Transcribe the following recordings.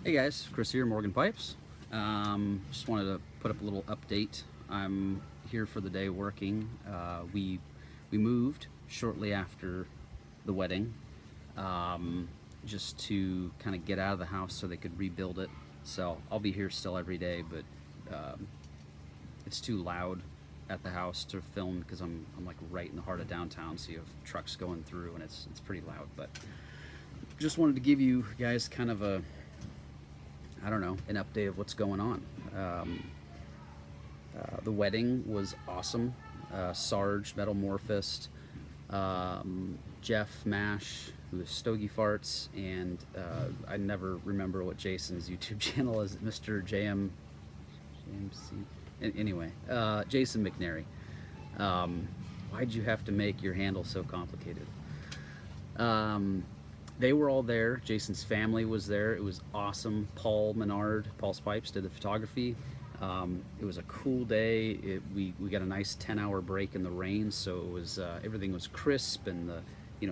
Hey guys, Chris here, Morgan Pipes. Just wanted to put up a little update. I'm here for the day working. We moved shortly after the wedding, just to kind of get out of the house so they could rebuild it. So I'll be here still every day, but um, it's too loud at the house to film because I'm like right in the heart of downtown, so you have trucks going through and it's pretty loud. But just wanted to give you guys kind of a, I don't know, an update of what's going on. Um, the wedding was awesome. Sarge, Metamorphist, Jeff Mash, who is Stogie Farts, and I never remember what Jason's YouTube channel is, Mr. JMC. Anyway, Jason McNary. Why'd you have to make your handle so complicated? Um, they were all there. Jason's family was there. It was awesome. Paul Menard, Paul's Pipes, did the photography. It was a cool day. We got a nice 10-hour break in the rain, so it was everything was crisp, and the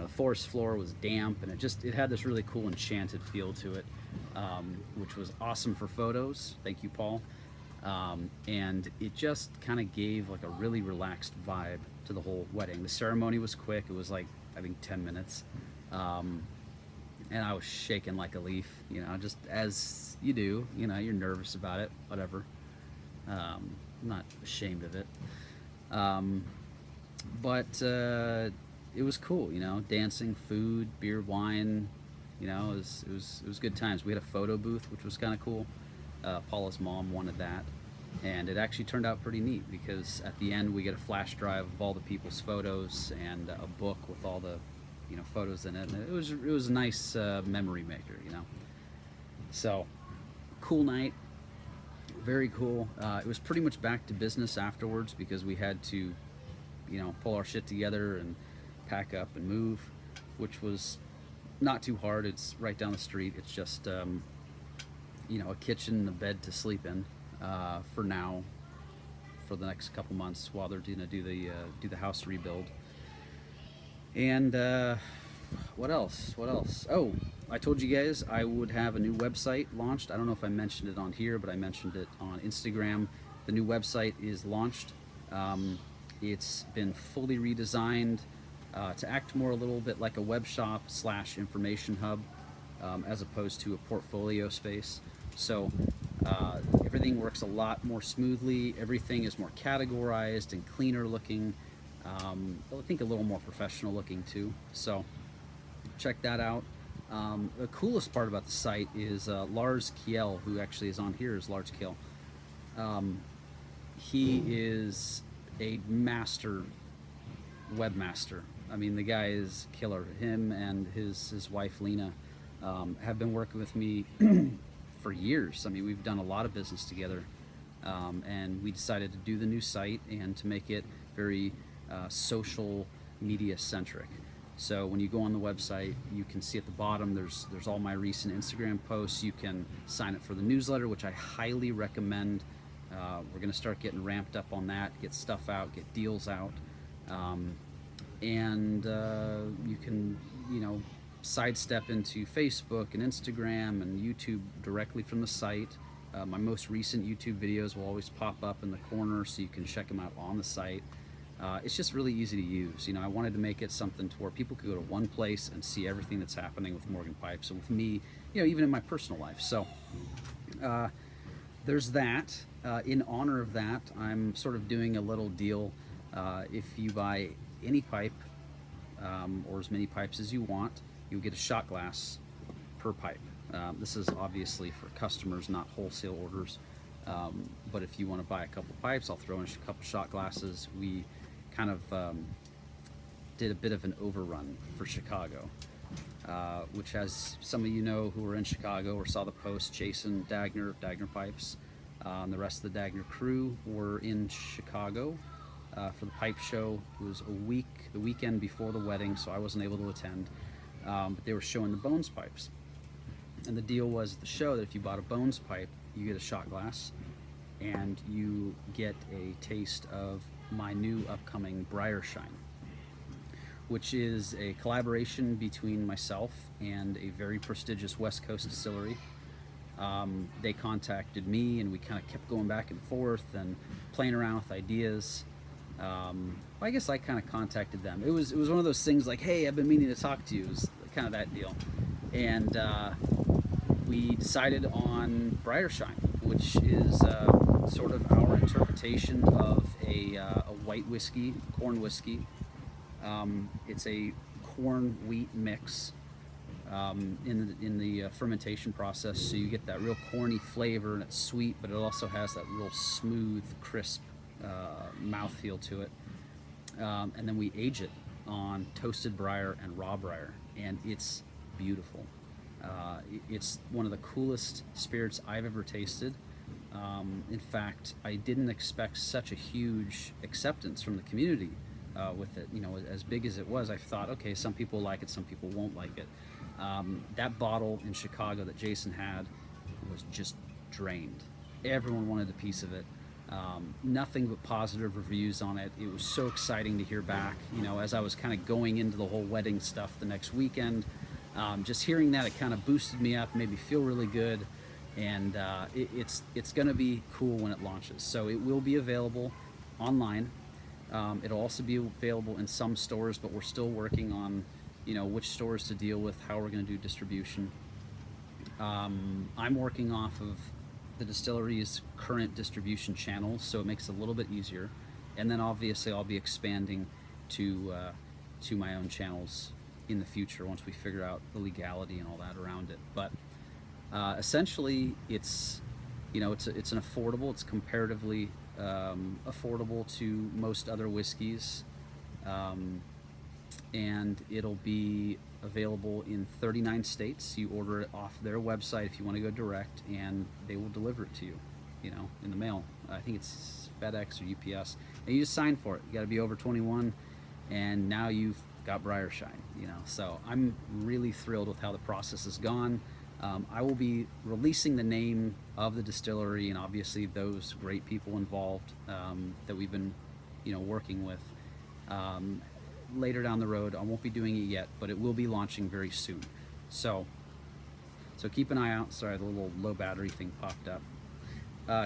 forest floor was damp, and it had this really cool enchanted feel to it, which was awesome for photos. Thank you, Paul. And it just kind of gave like a really relaxed vibe to the whole wedding. The ceremony was quick. It was like, I think, 10 minutes. Um, and I was shaking like a leaf, just as you do. You're nervous about it, whatever. I'm not ashamed of it. Um, but it was cool, dancing, food, beer, wine. It was good times. We had a photo booth, which was kind of cool. Paula's mom wanted that, and it actually turned out pretty neat because at the end we get a flash drive of all the people's photos and a book with all the photos in it. And it was a nice memory maker. So cool night, very cool. It was pretty much back to business afterwards because we had to pull our shit together and pack up and move, which was not too hard. It's right down the street. It's just a kitchen and a bed to sleep in for now, for the next couple months while they're gonna do the house rebuild. And what else? What else? Oh, I told you guys I would have a new website launched. I don't know if I mentioned it on here, but I mentioned it on Instagram. The new website is launched. It's been fully redesigned to act more a little bit like a web shop slash information hub, as opposed to a portfolio space. So everything works a lot more smoothly. Everything is more categorized and cleaner looking. I think a little more professional looking too. So check that out. The coolest part about the site is Lars Kiel, who actually is on here, is Lars Kiel. He is a master webmaster. I mean, the guy is killer. Him and his wife Lena have been working with me for years. I mean, we've done a lot of business together, and we decided to do the new site and to make it very social media centric. So when you go on the website, you can see at the bottom there's all my recent Instagram posts. You can sign up for the newsletter, which I highly recommend. We're going to start getting ramped up on that, get stuff out, get deals out, and you can sidestep into Facebook and Instagram and YouTube directly from the site. My most recent YouTube videos will always pop up in the corner, so you can check them out on the site. It's just really easy to use. I wanted to make it something to where people could go to one place and see everything that's happening with Morgan Pipes and with me, even in my personal life. So there's that. In honor of that, I'm sort of doing a little deal. If you buy any pipe, or as many pipes as you want, you'll get a shot glass per pipe. This is obviously for customers, not wholesale orders. But if you want to buy a couple pipes, I'll throw in a couple shot glasses. We kind of did a bit of an overrun for Chicago, which, as some of you know who were in Chicago or saw the post, Jason Dagner of Dagner Pipes and the rest of the Dagner crew were in Chicago for the pipe show. It was the weekend before the wedding, so I wasn't able to attend. But they were showing the Bones pipes. And the deal was at the show that if you bought a Bones pipe, you get a shot glass, and you get a taste of my new upcoming Briar Shine, which is a collaboration between myself and a very prestigious West Coast distillery They contacted me, and we kind of kept going back and forth and playing around with ideas. I guess I kind of contacted them. It was one of those things like, hey, I've been meaning to talk to you. It was kind of that deal, and we decided on Brighter Shine, which is sort of our interpretation of a white whiskey, corn whiskey. It's a corn wheat mix in the fermentation process, so you get that real corny flavor, and it's sweet, but it also has that real smooth, crisp mouthfeel to it. And then we age it on toasted briar and raw briar, and it's beautiful. It's one of the coolest spirits I've ever tasted. In fact, I didn't expect such a huge acceptance from the community with it. You know, as big as it was, I thought, okay, some people like it, some people won't like it. That bottle in Chicago that Jason had was just drained. Everyone wanted a piece of it. Nothing but positive reviews on it. It was so exciting to hear back. You know, as I was kind of going into the whole wedding stuff the next weekend, just hearing that, it kind of boosted me up, made me feel really good, and it's going to be cool when it launches. So it will be available online. It'll also be available in some stores, but we're still working on, you know, which stores to deal with, how we're going to do distribution. I'm working off of the distillery's current distribution channels, so it makes it a little bit easier. And then obviously I'll be expanding to my own channels in the future once we figure out the legality and all that around it. But essentially, it's, you know, it's an affordable. It's comparatively affordable to most other whiskeys, and it'll be available in 39 states. You order it off their website if you want to go direct, and they will deliver it to you, you know, in the mail. I think it's FedEx or UPS, and you just sign for it. You got to be over 21, and now you've got Brighter Shine, you know. So I'm really thrilled with how the process has gone. I will be releasing the name of the distillery and obviously those great people involved that we've been, you know, working with. Later down the road. I won't be doing it yet, but it will be launching very soon. So keep an eye out. Sorry, the little low battery thing popped up.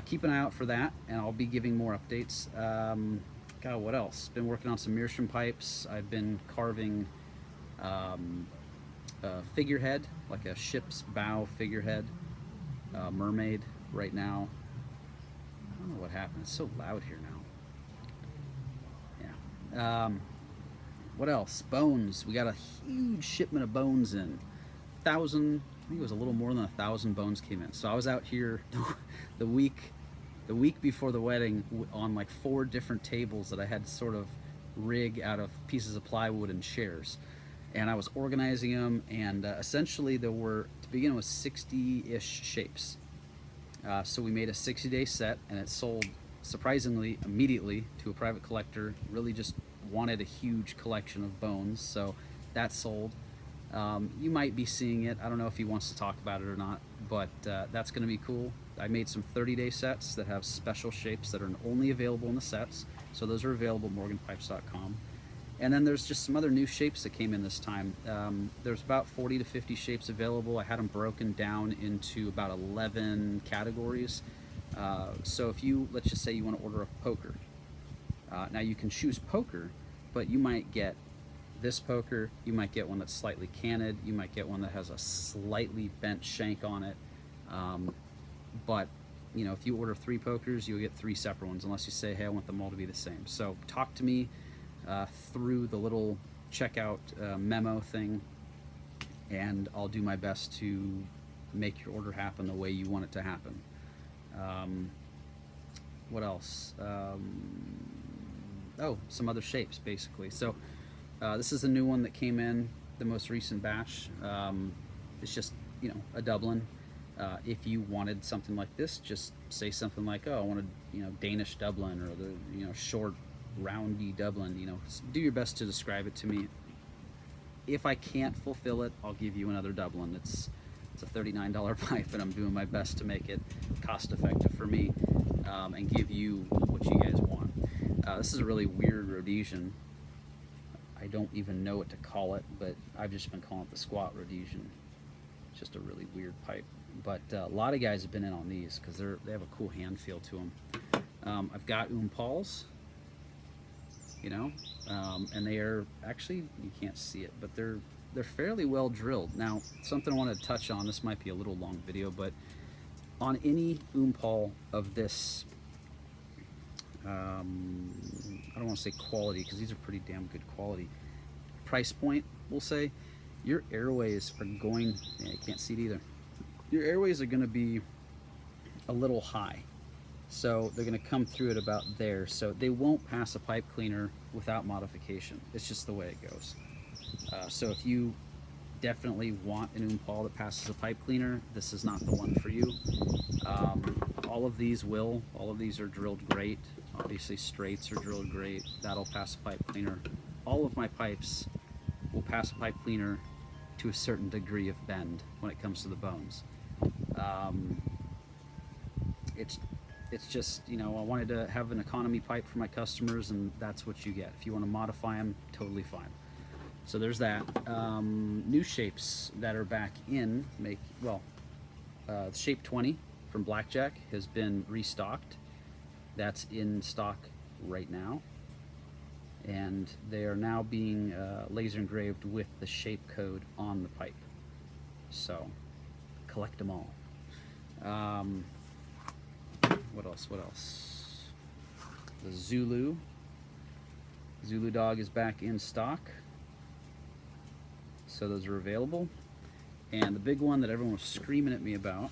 Keep an eye out for that, and I'll be giving more updates. God, what else? Been working on some meerschaum pipes. I've been carving a figurehead, like a ship's bow figurehead, mermaid right now. I don't know what happened. It's so loud here now. Yeah. What else? Bones. We got a huge shipment of bones in. 1,000, I think it was a little more than 1,000 bones came in. So I was out here the week before the wedding on like 4 different tables that I had to sort of rig out of pieces of plywood and chairs. And I was organizing them, and essentially there were, to begin with, 60-ish shapes. So we made a 60-day set, and it sold surprisingly immediately to a private collector. Really just wanted a huge collection of bones, so that sold. You might be seeing it. I don't know if he wants to talk about it or not, but that's going to be cool. I made some 30-day sets that have special shapes that are only available in the sets, so those are available at morganpipes.com. And then there's just some other new shapes that came in this time. There's about 40 to 50 shapes available. I had them broken down into about 11 categories. So if you, let's just say you want to order a poker. Now you can choose poker, but you might get this poker, you might get one that's slightly canted, you might get one that has a slightly bent shank on it. But you know, if you order 3 pokers, you'll get 3 separate ones, unless you say, hey, I want them all to be the same. So talk to me through the little checkout memo thing, and I'll do my best to make your order happen the way you want it to happen. What else? Oh, some other shapes, basically. So this is a new one that came in, the most recent batch. It's just, you know, a Dublin. If you wanted something like this, just say something like, oh, I wanted, you know, Danish Dublin, or the, you know, short, roundy Dublin. You know, do your best to describe it to me. If I can't fulfill it, I'll give you another Dublin. It's a $39 pipe, and I'm doing my best to make it cost effective for me, and give you what you guys want. This is a really weird Rhodesian. I don't even know what to call it, but I've just been calling it the Squat Rhodesian. It's just a really weird pipe. But a lot of guys have been in on these because they have a cool hand feel to them. I've got Pals, you know, and they are actually, you can't see it, but they're fairly well drilled. Now, something I want to touch on, this might be a little long video, but on any Pal of this, I don't want to say quality because these are pretty damn good quality, price point, we'll say, your airways are going, yeah, you can't see it either, your airways are going to be a little high. So they're going to come through at about there. So they won't pass a pipe cleaner without modification. It's just the way it goes. So if you definitely want an Pal that passes a pipe cleaner, this is not the one for you. All of these are drilled great. Obviously straights are drilled great. That'll pass a pipe cleaner. All of my pipes will pass a pipe cleaner to a certain degree of bend when it comes to the bones. It's just, you know, I wanted to have an economy pipe for my customers, and that's what you get. If you want to modify them, totally fine. So there's that. New shapes that are back in, shape 20 from Blackjack has been restocked. That's in stock right now. And they are now being laser engraved with the shape code on the pipe. So, collect them all. What else? The Zulu dog is back in stock. So those are available. And the big one that everyone was screaming at me about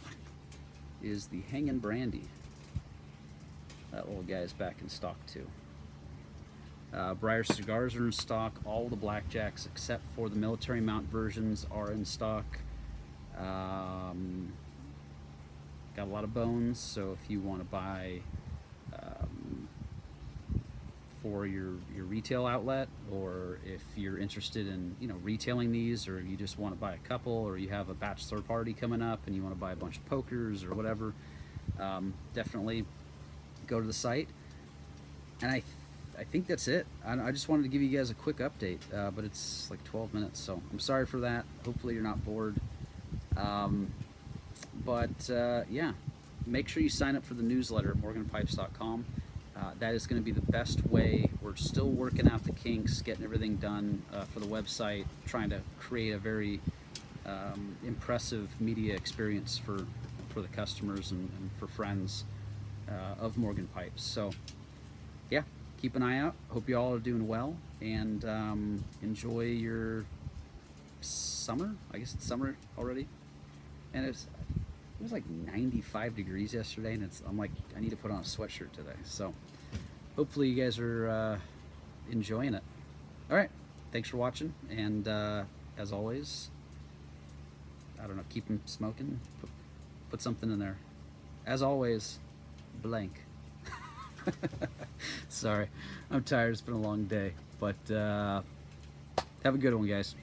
is the Hangin' Brandy. That little guy is back in stock too. Briar cigars are in stock. All the Blackjacks except for the military mount versions are in stock. Got a lot of bones, so if you want to buy for your retail outlet, or if you're interested in, you know, retailing these, or you just want to buy a couple, or you have a bachelor party coming up and you want to buy a bunch of pokers or whatever, definitely go to the site. And I think that's it. I just wanted to give you guys a quick update, but it's like 12 minutes, so I'm sorry for that. Hopefully you're not bored. Yeah, make sure you sign up for the newsletter at morganpipes.com. That is going to be the best way. We're still working out the kinks, getting everything done for the website, trying to create a very impressive media experience for the customers and for friends of Morgan Pipes. So, yeah, keep an eye out. Hope you all are doing well, and enjoy your summer. I guess it's summer already. And it was like 95 degrees yesterday, and I'm like, I need to put on a sweatshirt today. So hopefully you guys are enjoying it. All right, thanks for watching, and as always, I don't know, keep them smoking, put something in there. As always, blank. Sorry, I'm tired, it's been a long day, but have a good one, guys.